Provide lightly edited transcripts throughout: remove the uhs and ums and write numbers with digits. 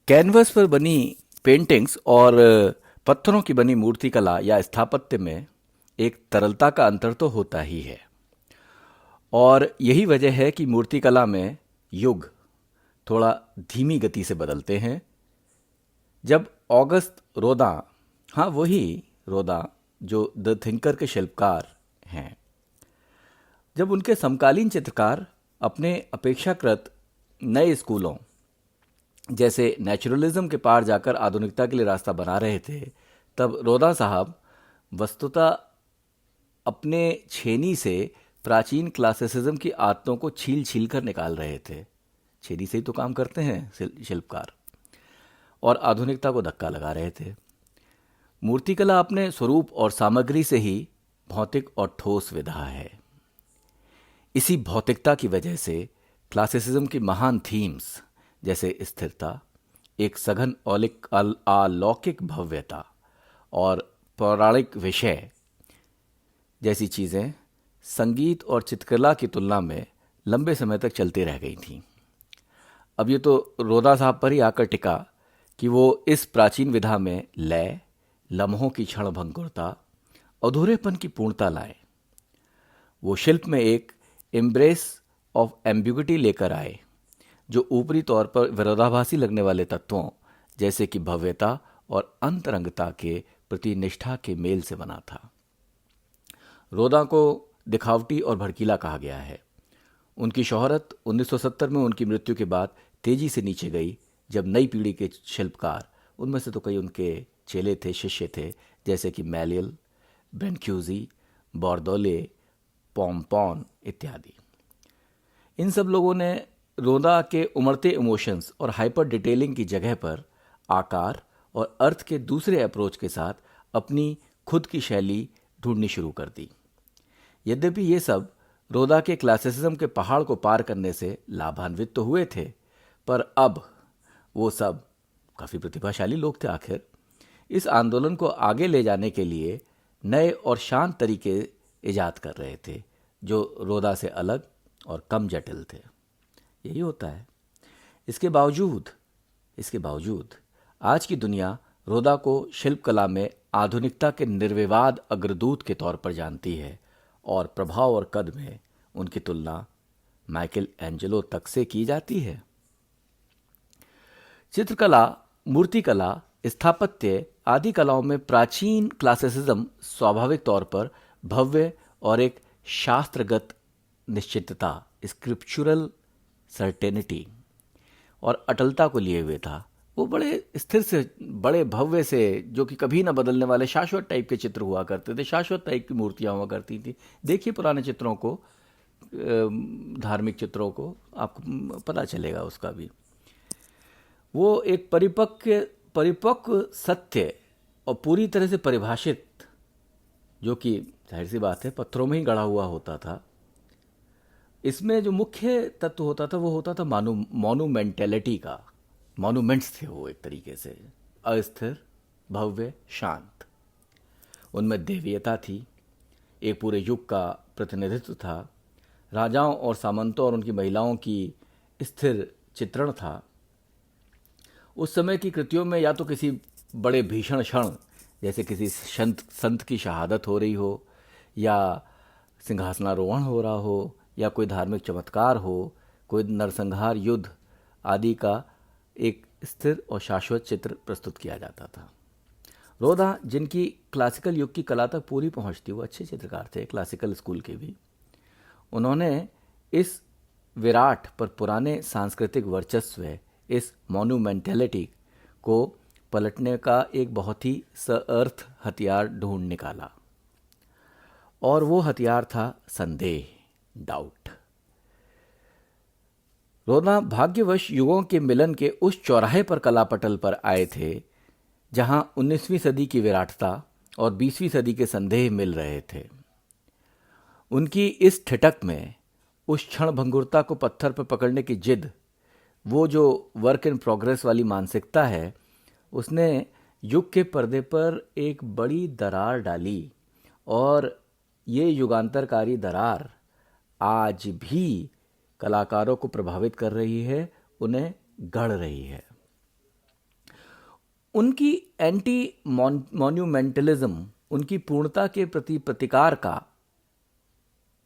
Canvas पर बनी paintings और पत्थरों की बनी मूर्तिकला या स्थापत्य में एक तरलता का अंतर तो होता ही है। और यही वजह है कि मूर्तिकला में युग थोड़ा धीमी गति से बदलते हैं। जब ऑगस्ट रोदा, हाँ वही रोदा जो द थिंकर के शिल्पकार हैं, जब उनके समकालीन चित्रकार अपने अपेक्षाकृत नए स्कूलों जैसे नेचुरलिज्म के पार जाकर आधुनिकता के लिए रास्ता बना रहे थे, तब रोदा साहब वस्तुतः अपने छेनी से प्राचीन क्लासिसिज्म की आदतों को छील छील कर निकाल रहे थे। छेनी से ही तो काम करते हैं शिल्पकार, और आधुनिकता को धक्का लगा रहे थे। मूर्तिकला अपने स्वरूप और सामग्री से ही भौतिक और ठोस विधा है। इसी भौतिकता की वजह से क्लासिसिज्म की महान थीम्स जैसे स्थिरता, एक सघन अलौकिक भव्यता और पौराणिक विषय जैसी चीज़ें संगीत और चित्रकला की तुलना में लंबे समय तक चलती रह गई थीं। अब ये तो रोदा साहब पर ही आकर टिका कि वो इस प्राचीन विधा में लय, लम्हों की क्षणभंगुरता, अधूरेपन की पूर्णता लाए। वो शिल्प में एक एम्ब्रेस ऑफ एम्बिग्युइटी लेकर आए, जो ऊपरी तौर पर विरोधाभासी लगने वाले तत्वों जैसे कि भव्यता और अंतरंगता के प्रति निष्ठा के मेल से बना था। रोदा को दिखावटी और भड़कीला कहा गया है। उनकी शोहरत 1970 में उनकी मृत्यु के बाद तेजी से नीचे गई, जब नई पीढ़ी के शिल्पकार, उनमें से तो कई उनके चेले थे, शिष्य थे, जैसे कि मैलियल, ब्रेनक्यूजी, बॉर्दोले, पॉम्पॉन इत्यादि, इन सब लोगों ने रोदा के उमड़ते इमोशंस और हाइपर डिटेलिंग की जगह पर आकार और अर्थ के दूसरे अप्रोच के साथ अपनी खुद की शैली ढूंढनी शुरू कर दी। यद्यपि ये सब रोदा के क्लासिसिज्म के पहाड़ को पार करने से लाभान्वित तो हुए थे, पर अब वो सब काफ़ी प्रतिभाशाली लोग थे। आखिर इस आंदोलन को आगे ले जाने के लिए नए और शांत तरीके इजाद कर रहे थे, जो रोदा से अलग और कम जटिल थे। यही होता है। इसके बावजूद आज की दुनिया रोदा को शिल्पकला में आधुनिकता के निर्विवाद अग्रदूत के तौर पर जानती है, और प्रभाव और कद में उनकी तुलना माइकल एंजेलो तक से की जाती है। चित्रकला, मूर्तिकला, स्थापत्य आदि कलाओं में प्राचीन क्लासिसिज्म स्वाभाविक तौर पर भव्य और एक शास्त्रगत निश्चितता, स्क्रिप्चुरल सर्टेनिटी और अटलता को लिए हुए था। वो बड़े स्थिर से, बड़े भव्य से, जो कि कभी ना बदलने वाले शाश्वत टाइप के चित्र हुआ करते थे, शाश्वत टाइप की मूर्तियाँ हुआ करती थी। देखिए पुराने चित्रों को, धार्मिक चित्रों को, आपको पता चलेगा उसका भी। वो एक परिपक्व सत्य और पूरी तरह से परिभाषित, जो कि जाहिर सी बात है पत्थरों में ही गढ़ा हुआ होता था। इसमें जो मुख्य तत्व होता था वो होता था मॉन्यूमेंटेलिटी का। मॉन्यूमेंट्स थे वो एक तरीके से, अस्थिर, भव्य, शांत। उनमें देवीयता थी, एक पूरे युग का प्रतिनिधित्व था, राजाओं और सामंतों और उनकी महिलाओं की स्थिर चित्रण था। उस समय की कृतियों में या तो किसी बड़े भीषण क्षण, जैसे किसी संत की शहादत हो रही हो, या सिंहासनारोहण हो रहा हो, या कोई धार्मिक चमत्कार हो, कोई नरसंहार, युद्ध आदि का एक स्थिर और शाश्वत चित्र प्रस्तुत किया जाता था। रोदा, जिनकी क्लासिकल युग की कला तक पूरी पहुंच थी, वो अच्छे चित्रकार थे, क्लासिकल स्कूल के भी। उन्होंने इस विराट पर पुराने सांस्कृतिक वर्चस्व, इस मॉन्यूमेंटलिटी को पलटने का एक बहुत ही सअर्थ हथियार ढूंढ निकाला, और वो हथियार था संदेह, डाउट। रोदा भाग्यवश युगों के मिलन के उस चौराहे पर कलापटल पर आए थे जहां 19वीं सदी की विराटता और 20वीं सदी के संदेह मिल रहे थे। उनकी इस ठिठक में उस क्षण भंगुरता को पत्थर पर पकड़ने की जिद, वो जो वर्क इन प्रोग्रेस वाली मानसिकता है, उसने युग के पर्दे पर एक बड़ी दरार डाली, और ये युगांतरकारी दरार आज भी कलाकारों को प्रभावित कर रही है, उन्हें गढ़ रही है। उनकी एंटी मॉन्यूमेंटलिज्म उनकी पूर्णता के प्रति प्रतिकार का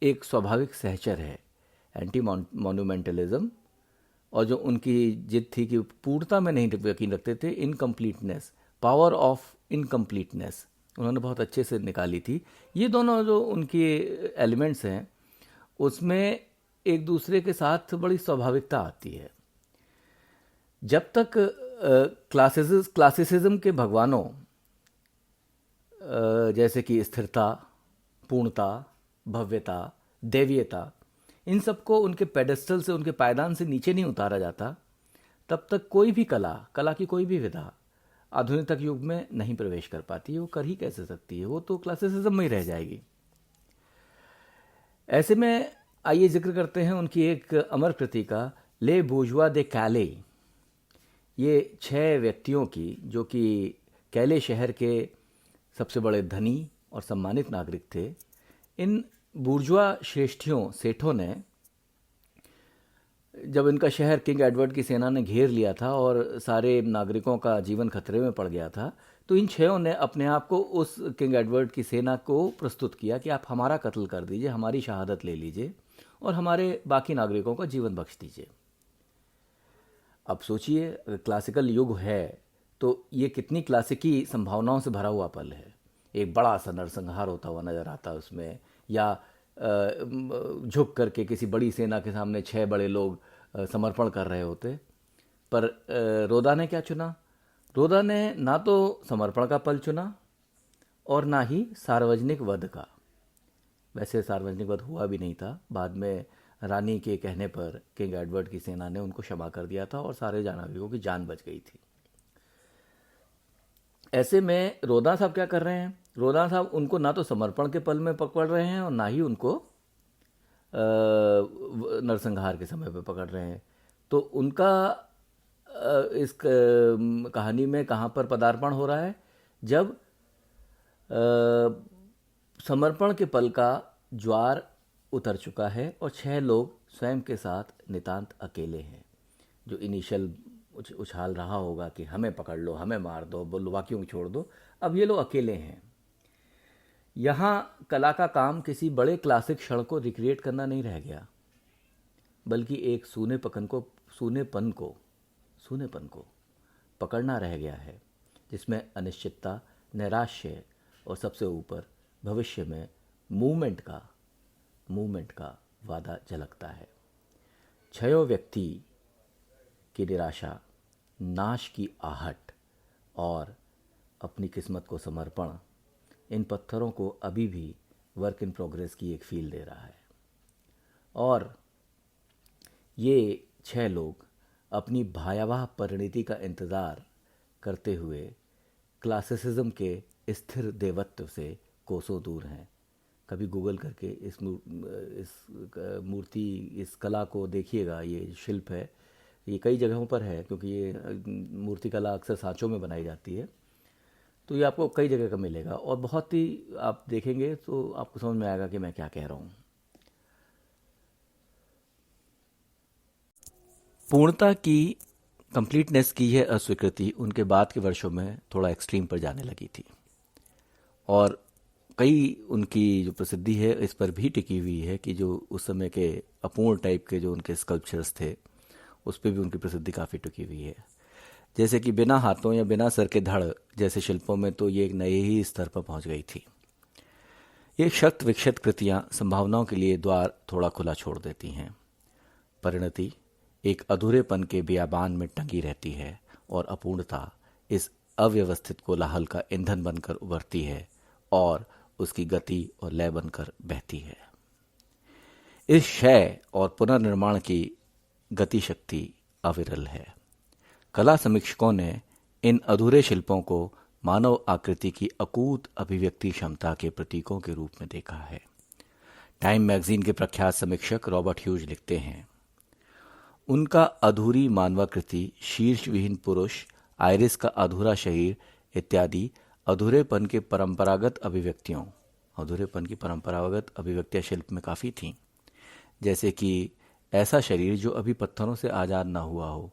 एक स्वाभाविक सहचर है। एंटी मॉन्यूमेंटलिज्म और जो उनकी जिद थी कि पूर्णता में नहीं यकीन रखते थे, इनकम्प्लीटनेस, पावर ऑफ इनकम्प्लीटनेस, उन्होंने बहुत अच्छे से निकाली थी। ये दोनों जो उनके एलिमेंट्स हैं उसमें एक दूसरे के साथ बड़ी स्वाभाविकता आती है। जब तक क्लासिसिज्म के भगवानों जैसे कि स्थिरता, पूर्णता, भव्यता, दैवीयता, इन सबको उनके पेडेस्टल से, उनके पायदान से नीचे नहीं उतारा जाता, तब तक कोई भी कला की कोई भी विधा आधुनिक युग में नहीं प्रवेश कर पाती है। वो कर ही कैसे सकती है, वो तो क्लासिसिज्म में ही रह जाएगी। ऐसे में आइए जिक्र करते हैं उनकी एक अमर कृति का, ले बूर्जुआ दे कैले। ये 6 व्यक्तियों की, जो कि कैले शहर के सबसे बड़े धनी और सम्मानित नागरिक थे, इन बूर्जुआ श्रेष्ठियों, सेठों ने, जब इनका शहर किंग एडवर्ड की सेना ने घेर लिया था और सारे नागरिकों का जीवन खतरे में पड़ गया था, तो इन 6 ने अपने आप को उस किंग एडवर्ड की सेना को प्रस्तुत किया कि आप हमारा कत्ल कर दीजिए, हमारी शहादत ले लीजिए और हमारे बाकी नागरिकों का जीवन बख्श दीजिए। अब सोचिए, अगर क्लासिकल युग है तो ये कितनी क्लासिकी संभावनाओं से भरा हुआ पल है। एक बड़ा सा नरसंहार होता हुआ नजर आता है उसमें, या झुक करके किसी बड़ी सेना के सामने 6 बड़े लोग समर्पण कर रहे होते। पर रोदा ने क्या चुना? रोदा ने ना तो समर्पण का पल चुना और ना ही सार्वजनिक वध का। वैसे सार्वजनिक वध हुआ भी नहीं था, बाद में रानी के कहने पर किंग एडवर्ड की सेना ने उनको क्षमा कर दिया था और सारे नागरिकों की जान बच गई थी। ऐसे में रोदा साहब क्या कर रहे हैं? रोदा साहब उनको ना तो समर्पण के पल में पकड़ रहे हैं और ना ही उनको नरसंहार के समय पे पकड़ रहे हैं। तो उनका इस कहानी में कहाँ पर पदार्पण हो रहा है? जब समर्पण के पल का ज्वार उतर चुका है और 6 लोग स्वयं के साथ नितांत अकेले हैं। जो इनिशियल उछाल रहा होगा कि हमें पकड़ लो, हमें मार दो, बाकियों को छोड़ दो, अब ये लोग अकेले हैं। यहाँ कला का काम किसी बड़े क्लासिक क्षण को रिक्रिएट करना नहीं रह गया, बल्कि एक सूनेपन को पकड़ना रह गया है, जिसमें अनिश्चितता, नैराश्य और सबसे ऊपर भविष्य में मूवमेंट का वादा झलकता है। 6 व्यक्ति की निराशा, नाश की आहट और अपनी किस्मत को समर्पण इन पत्थरों को अभी भी वर्क इन प्रोग्रेस की एक फील दे रहा है। और ये 6 लोग अपनी भयावह परिणति का इंतज़ार करते हुए क्लासिसिज्म के स्थिर देवत्व से कोसों दूर हैं। कभी गूगल करके इस मूर्ति, इस कला को देखिएगा। ये शिल्प है, ये कई जगहों पर है, क्योंकि ये मूर्ति कला अक्सर सांचों में बनाई जाती है, तो ये आपको कई जगह का मिलेगा और बहुत ही आप देखेंगे तो आपको समझ में आएगा कि मैं क्या कह रहा हूँ। पूर्णता की, कंप्लीटनेस की यह अस्वीकृति उनके बाद के वर्षों में थोड़ा एक्सट्रीम पर जाने लगी थी और कई उनकी जो प्रसिद्धि है इस पर भी टिकी हुई है कि जो उस समय के अपूर्ण टाइप के जो उनके स्कल्पचर्स थे उस पर भी उनकी प्रसिद्धि काफ़ी टिकी हुई है। जैसे कि बिना हाथों या बिना सर के धड़ जैसे शिल्पों में तो ये एक नए ही स्तर पर पहुंच गई थी। ये शक्त विक्षत कृतियां संभावनाओं के लिए द्वार थोड़ा खुला छोड़ देती हैं। परिणति एक अधूरेपन के बियाबान में टंगी रहती है और अपूर्णता इस अव्यवस्थित कोलाहल का ईंधन बनकर उभरती है और उसकी गति और लय बनकर बहती है। इस क्षय और पुनर्निर्माण की गति शक्ति अविरल है। कला समीक्षकों ने इन अधूरे शिल्पों को मानव आकृति की अकूत अभिव्यक्ति क्षमता के प्रतीकों के रूप में देखा है। टाइम मैगजीन के प्रख्यात समीक्षक रॉबर्ट ह्यूज लिखते हैं, उनका अधूरी मानवाकृति, शीर्ष विहीन पुरुष, आयरिस का अधूरा शरीर इत्यादि अधूरेपन की परंपरागत अभिव्यक्तियां शिल्प में काफ़ी थीं। जैसे कि ऐसा शरीर जो अभी पत्थरों से आज़ाद ना हुआ हो,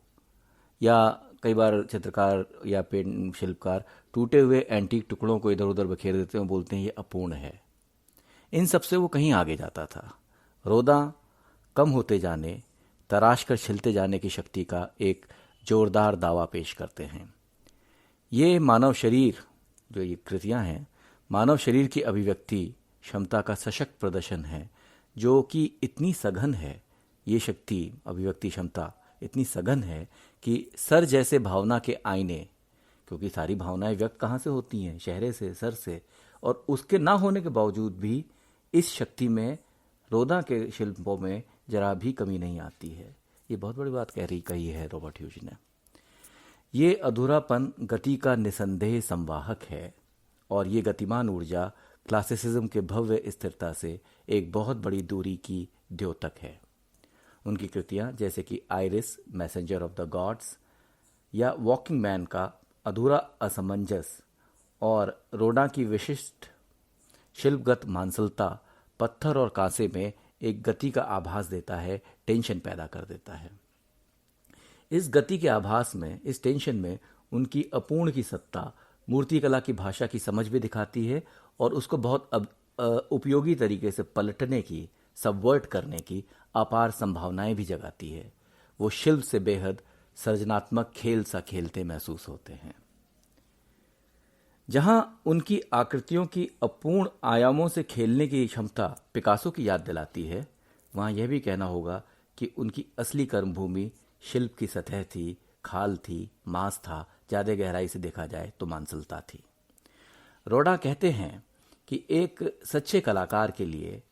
या कई बार चित्रकार या पेंट शिल्पकार टूटे हुए एंटीक टुकड़ों को इधर उधर बखेर देते हैं, बोलते हैं ये अपूर्ण है। इन सब से वो कहीं आगे जाता था। रोदा कम होते जाने, तराश कर छिलते जाने की शक्ति का एक जोरदार दावा पेश करते हैं। ये मानव शरीर, जो ये कृतियां हैं, मानव शरीर की अभिव्यक्ति क्षमता का सशक्त प्रदर्शन है, जो कि इतनी सघन है, ये शक्ति अभिव्यक्ति क्षमता इतनी सघन है कि सर जैसे भावना के आईने, क्योंकि सारी भावनाएं व्यक्त कहाँ से होती हैं, चेहरे से, सर से, और उसके ना होने के बावजूद भी इस शक्ति में, रोदा के शिल्पों में जरा भी कमी नहीं आती है। ये बहुत बड़ी बात कही है रॉबर्ट ह्यूज ने। ये अधूरापन गति का निसंदेह संवाहक है, और ये गतिमान ऊर्जा क्लासिसिज्म के भव्य स्थिरता से एक बहुत बड़ी दूरी की द्योतक है। उनकी कृतियां जैसे कि iris, messenger of the gods, या वॉकिंग मैन का अधूरा असमंजस, और रोडा की विशिष्ट शिल्पगत मांसलता पत्थर और कांसे में एक गति का आभास देता है, टेंशन पैदा कर देता है। इस गति के आभास में, इस टेंशन में उनकी अपूर्ण की सत्ता मूर्तिकला की भाषा की समझ भी दिखाती है, और उसको बहुत उपयोगी तरीके से पलटने की, सबवर्ट करने की अपार संभावनाएं भी जगाती है। वो शिल्प से बेहद सृजनात्मक खेल सा खेलते महसूस होते हैं। जहां उनकी आकृतियों की अपूर्ण आयामों से खेलने की क्षमता पिकासो की याद दिलाती है, वहां यह भी कहना होगा कि उनकी असली कर्मभूमि शिल्प की सतह थी, खाल थी, मांस था, ज्यादा गहराई से देखा जाए तो मांसलता थी। रोडा कहते हैं कि एक सच्चे कलाकार के लिए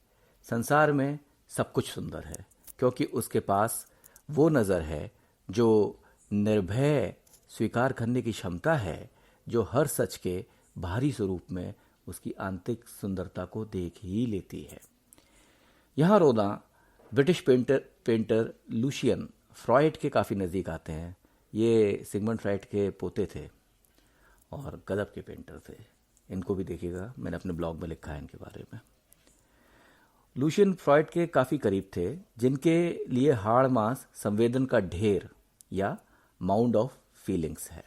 संसार में सब कुछ सुंदर है, क्योंकि उसके पास वो नज़र है जो निर्भय स्वीकार करने की क्षमता है, जो हर सच के बाहरी स्वरूप में उसकी आंतरिक सुंदरता को देख ही लेती है। यहाँ रोदा ब्रिटिश पेंटर लुशियन फ्रॉइड के काफ़ी नज़दीक आते हैं। ये सिगमंड फ्रॉइड के पोते थे और गजब के पेंटर थे। इनको भी देखिएगा, मैंने अपने ब्लॉग में लिखा है इनके बारे में। लुशियन फ्रॉइड के काफ़ी करीब थे, जिनके लिए हाड़ मांस संवेदन का ढेर या माउंड ऑफ फीलिंग्स है।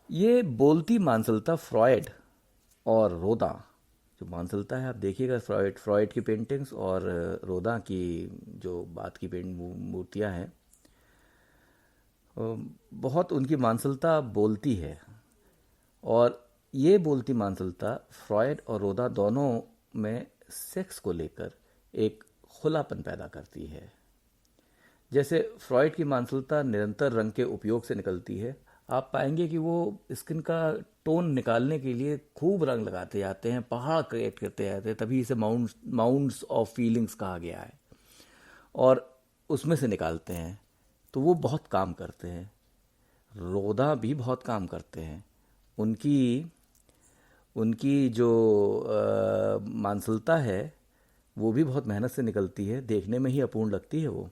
ये बोलती मांसलता फ्रॉइड और रोदा, जो मांसलता है आप देखिएगा फ्रॉइड की पेंटिंग्स और रोदा की जो बात की मूर्तियां हैं, बहुत उनकी मांसलता बोलती है। और ये बोलती मांसलता फ्रॉइड और रोदा दोनों में सेक्स को लेकर एक खुलापन पैदा करती है। जैसे फ्रॉइड की मांसलता निरंतर रंग के उपयोग से निकलती है। आप पाएंगे कि वो स्किन का टोन निकालने के लिए खूब रंग लगाते जाते हैं, पहाड़ क्रिएट करते जाते हैं, तभी इसे माउंट्स ऑफ फीलिंग्स कहा गया है, और उसमें से निकालते हैं। तो वो बहुत काम करते हैं। रोदा भी बहुत काम करते हैं। उनकी जो मांसलता है वो भी बहुत मेहनत से निकलती है, देखने में ही अपूर्ण लगती है वो।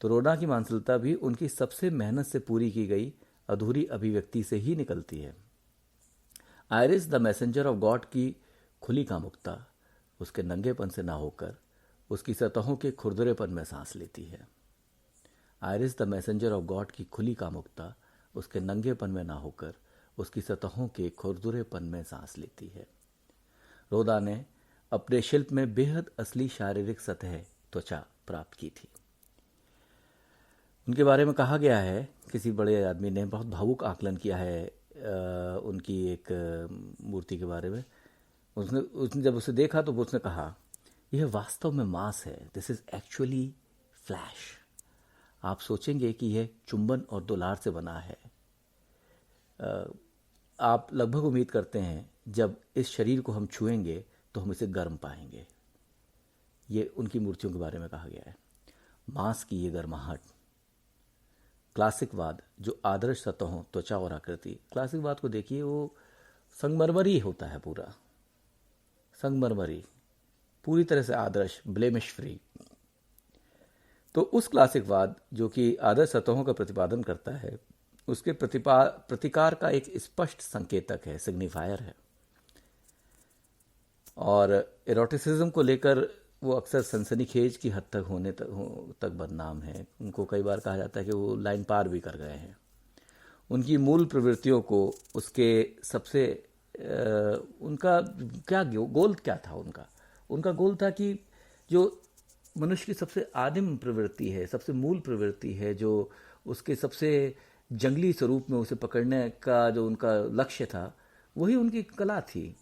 तो रोडा की मांसलता भी उनकी सबसे मेहनत से पूरी की गई अधूरी अभिव्यक्ति से ही निकलती है। Iris the messenger of God की खुली कामुकता उसके नंगेपन से ना होकर उसकी सतहों के खुरदरेपन में सांस लेती है। Iris the messenger of God की खुली कामुकता उसके नंगेपन में ना होकर उसकी सतहों के खुरदुरेपन में सांस लेती है। रोदा ने अपने शिल्प में बेहद असली शारीरिक सतह त्वचा प्राप्त की थी। उनके बारे में कहा गया है, किसी बड़े आदमी ने बहुत भावुक आकलन किया है उनकी एक मूर्ति के बारे में। उसने जब उसे देखा तो उसने कहा, यह वास्तव में मांस है, दिस इज एक्चुअली फ्लैश। आप सोचेंगे कि यह चुंबन और दुलार से बना है। आप लगभग उम्मीद करते हैं जब इस शरीर को हम छुएंगे तो हम इसे गर्म पाएंगे। ये उनकी मूर्तियों के बारे में कहा गया है। मांस की ये गर्माहट, क्लासिकवाद जो आदर्श सतहों त्वचा और आकृति, क्लासिकवाद को देखिए, वो संगमरमरी होता है, पूरा संगमरमरी, पूरी तरह से आदर्श, ब्लेमिश फ्री। तो उस क्लासिकवाद जो कि आदर्श सतहों का प्रतिपादन करता है, उसके प्रतिकार का एक स्पष्ट संकेतक है, सिग्निफायर है। और एरोटिसिज्म को लेकर वो अक्सर सनसनीखेज की हद तक तक बदनाम है। उनको कई बार कहा जाता है कि वो लाइन पार भी कर गए हैं। उनकी मूल प्रवृत्तियों को उसके सबसे उनका क्या गोल क्या था उनका उनका गोल था कि जो मनुष्य की सबसे आदिम प्रवृत्ति है, सबसे मूल प्रवृत्ति है, जो उसके सबसे जंगली स्वरूप में उसे पकड़ने का जो उनका लक्ष्य था, वही उनकी कला थी।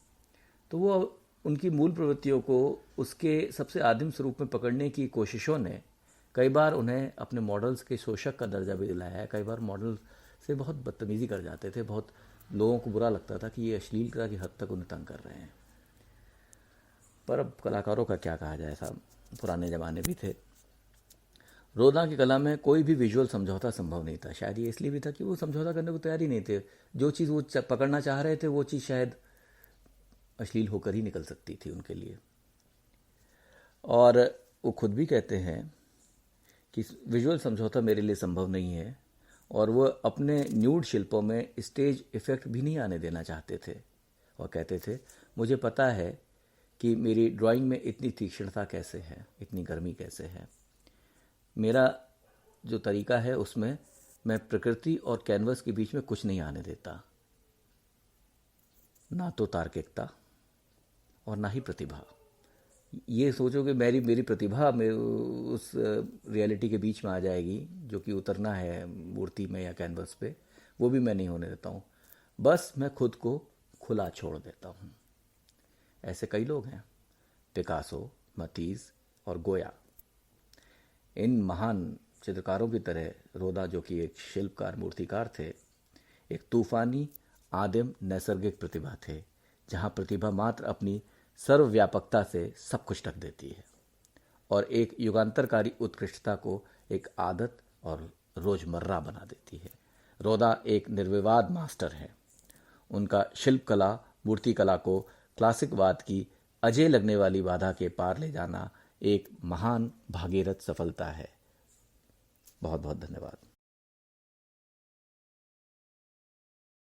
तो वो उनकी मूल प्रवृत्तियों को उसके सबसे आदिम स्वरूप में पकड़ने की कोशिशों ने कई बार उन्हें अपने मॉडल्स के शोषक का दर्जा भी दिलाया है। कई बार मॉडल से बहुत बदतमीजी कर जाते थे, बहुत लोगों को बुरा लगता था कि ये अश्लीलता की हद तक उन्हें तंग कर रहे हैं। पर अब कलाकारों का क्या कहा जाए साहब, पुराने ज़माने भी थे। रोदा की कला में कोई भी विजुअल समझौता संभव नहीं था। शायद ये इसलिए भी था कि वो समझौता करने को तैयार ही नहीं थे। जो चीज़ वो पकड़ना चाह रहे थे वो चीज़ शायद अश्लील होकर ही निकल सकती थी उनके लिए। और वो खुद भी कहते हैं कि विजुअल समझौता मेरे लिए संभव नहीं है, और वो अपने न्यूड शिल्पों में स्टेज इफेक्ट भी नहीं आने देना चाहते थे। और कहते थे, मुझे पता है कि मेरी ड्राइंग में इतनी तीक्ष्णता कैसे है, इतनी गर्मी कैसे है। मेरा जो तरीका है उसमें मैं प्रकृति और कैनवस के बीच में कुछ नहीं आने देता, ना तो तार्किकता और ना ही प्रतिभा। ये सोचो कि मेरी प्रतिभा में उस रियलिटी के बीच में आ जाएगी जो कि उतरना है मूर्ति में या कैनवस पे, वो भी मैं नहीं होने देता हूँ। बस मैं खुद को खुला छोड़ देता हूँ। ऐसे कई लोग हैं, पिकासो, मतीज और गोया। इन महान चित्रकारों की तरह रोदा, जो कि एक शिल्पकार मूर्तिकार थे, एक तूफानी आदिम नैसर्गिक प्रतिभा थे, जहाँ प्रतिभा मात्र अपनी सर्वव्यापकता से सब कुछ ढक देती है और एक युगांतरकारी उत्कृष्टता को एक आदत और रोजमर्रा बना देती है। रोदा एक निर्विवाद मास्टर है। उनका शिल्प कला मूर्ति कला को क्लासिकवाद की अजय लगने वाली बाधा के पार ले जाना एक महान भागीरथ सफलता है। बहुत बहुत धन्यवाद।